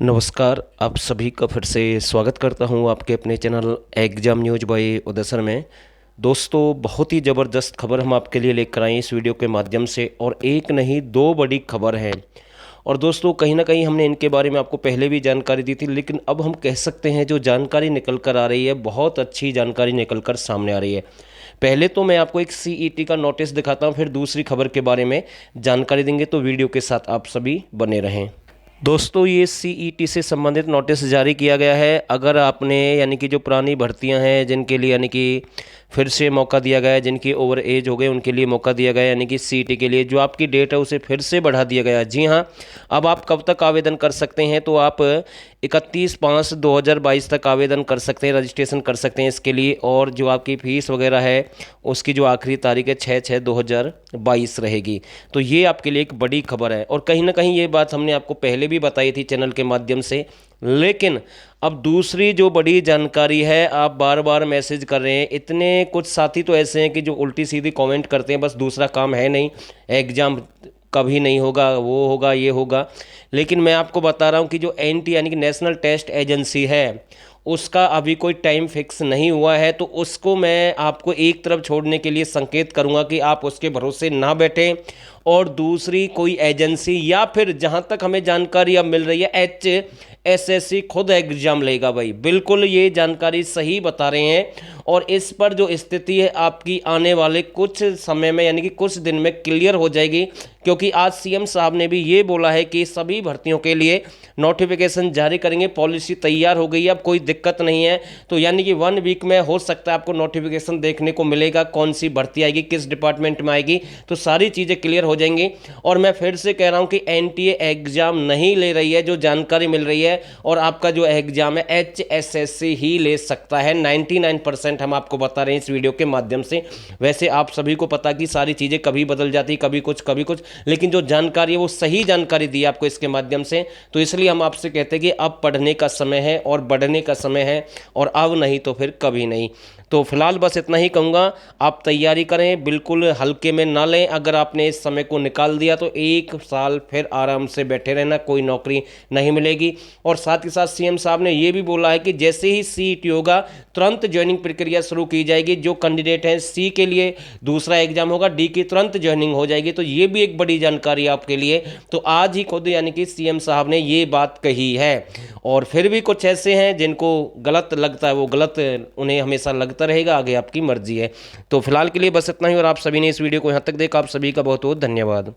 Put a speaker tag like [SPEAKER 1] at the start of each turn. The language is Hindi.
[SPEAKER 1] नमस्कार, आप सभी का फिर से स्वागत करता हूं आपके अपने चैनल एग्जाम न्यूज बाय उदय सर में। दोस्तों, बहुत ही ज़बरदस्त खबर हम आपके लिए लेकर आए इस वीडियो के माध्यम से, और एक नहीं दो बड़ी खबर है। और दोस्तों, कहीं ना कहीं हमने इनके बारे में आपको पहले भी जानकारी दी थी, लेकिन अब हम कह सकते हैं जो जानकारी निकल कर आ रही है, बहुत अच्छी जानकारी निकल कर सामने आ रही है। पहले तो मैं आपको एक सीईटी का नोटिस दिखाता हूँ, फिर दूसरी खबर के बारे में जानकारी देंगे, तो वीडियो के साथ आप सभी बने रहें। दोस्तों, ये सीईटी से संबंधित नोटिस जारी किया गया है। अगर आपने यानी कि जो पुरानी भर्तियां हैं जिनके लिए यानी कि फिर से मौका दिया गया है, जिनकी ओवर एज हो गए उनके लिए मौका दिया गया है, यानी कि सीईटी के लिए जो आपकी डेट है उसे फिर से बढ़ा दिया गया है। जी हाँ, अब आप कब तक आवेदन कर सकते हैं, तो आप 31/5/2022 तक आवेदन कर सकते हैं, रजिस्ट्रेशन कर सकते हैं इसके लिए। और जो आपकी फ़ीस वगैरह है उसकी जो आखिरी तारीख है 6/6/2022 रहेगी। तो ये आपके लिए एक बड़ी खबर है, और कहीं ना कहीं ये बात हमने आपको पहले भी बताई थी चैनल के माध्यम से। लेकिन अब दूसरी जो बड़ी जानकारी है, आप बार बार मैसेज कर रहे हैं, इतने कुछ साथी तो ऐसे हैं कि जो उल्टी सीधी कमेंट करते हैं, बस दूसरा काम है नहीं, एग्ज़ाम कभी नहीं होगा, वो होगा, ये होगा। लेकिन मैं आपको बता रहा हूँ कि जो एनटी यानी कि नेशनल टेस्ट एजेंसी है, उसका अभी कोई टाइम फिक्स नहीं हुआ है। तो उसको मैं आपको एक तरफ छोड़ने के लिए संकेत करूंगा कि आप उसके भरोसे ना बैठें, और दूसरी कोई एजेंसी या फिर जहाँ तक हमें जानकारी अब मिल रही है, HSSC खुद एग्जाम लेगा। भाई बिल्कुल ये जानकारी सही बता रहे हैं, और इस पर जो स्थिति है आपकी आने वाले कुछ समय में यानी कि कुछ दिन में क्लियर हो जाएगी। क्योंकि आज सीएम साहब ने भी ये बोला है कि सभी भर्तियों के लिए नोटिफिकेशन जारी करेंगे, पॉलिसी तैयार हो गई है, अब कोई दिक्कत नहीं है। तो यानी कि 1 वीक में हो सकता है आपको नोटिफिकेशन देखने को मिलेगा, कौन सी भर्ती आएगी, किस डिपार्टमेंट में आएगी, तो सारी चीज़ें क्लियर हो जाएंगी। और मैं फिर से कह रहा हूँ कि एनटीए एग्जाम नहीं ले रही है, जो जानकारी मिल रही है, और आपका जो एग्जाम है HSSC ही ले सकता है। 99% हम आपको बता रहे हैं इस वीडियो के माध्यम से। वैसे आप सभी को पता कि सारी चीज़ें कभी बदल जाती, कभी कुछ, लेकिन जो जानकारी है वो सही जानकारी दी आपको इसके माध्यम से। तो इसलिए हम आपसे कहते हैं कि अब पढ़ने का समय है और बढ़ने का समय है, और अब नहीं तो फिर कभी नहीं। तो फिलहाल बस इतना ही कहूँगा, आप तैयारी करें, बिल्कुल हल्के में ना लें। अगर आपने इस समय को निकाल दिया तो 1 साल फिर आराम से बैठे रहना, कोई नौकरी नहीं मिलेगी। और साथ ही साथ सीएम साहब ने ये भी बोला है कि जैसे ही सीईटी होगा तुरंत ज्वाइनिंग प्रक्रिया शुरू की जाएगी। जो कैंडिडेट हैं सी के लिए दूसरा एग्जाम होगा, डी की तुरंत ज्वाइनिंग हो जाएगी। तो ये भी एक बड़ी जानकारी आपके लिए। तो आज ही खुद यानी कि सीएम साहब ने ये बात कही है। और फिर भी कुछ ऐसे हैं जिनको गलत लगता है, वो गलत उन्हें हमेशा लगता रहेगा, आगे आपकी मर्जी है। तो फिलहाल के लिए बस इतना ही, और आप सभी ने इस वीडियो को यहाँ तक देखा, आप सभी का बहुत बहुत धन्यवाद।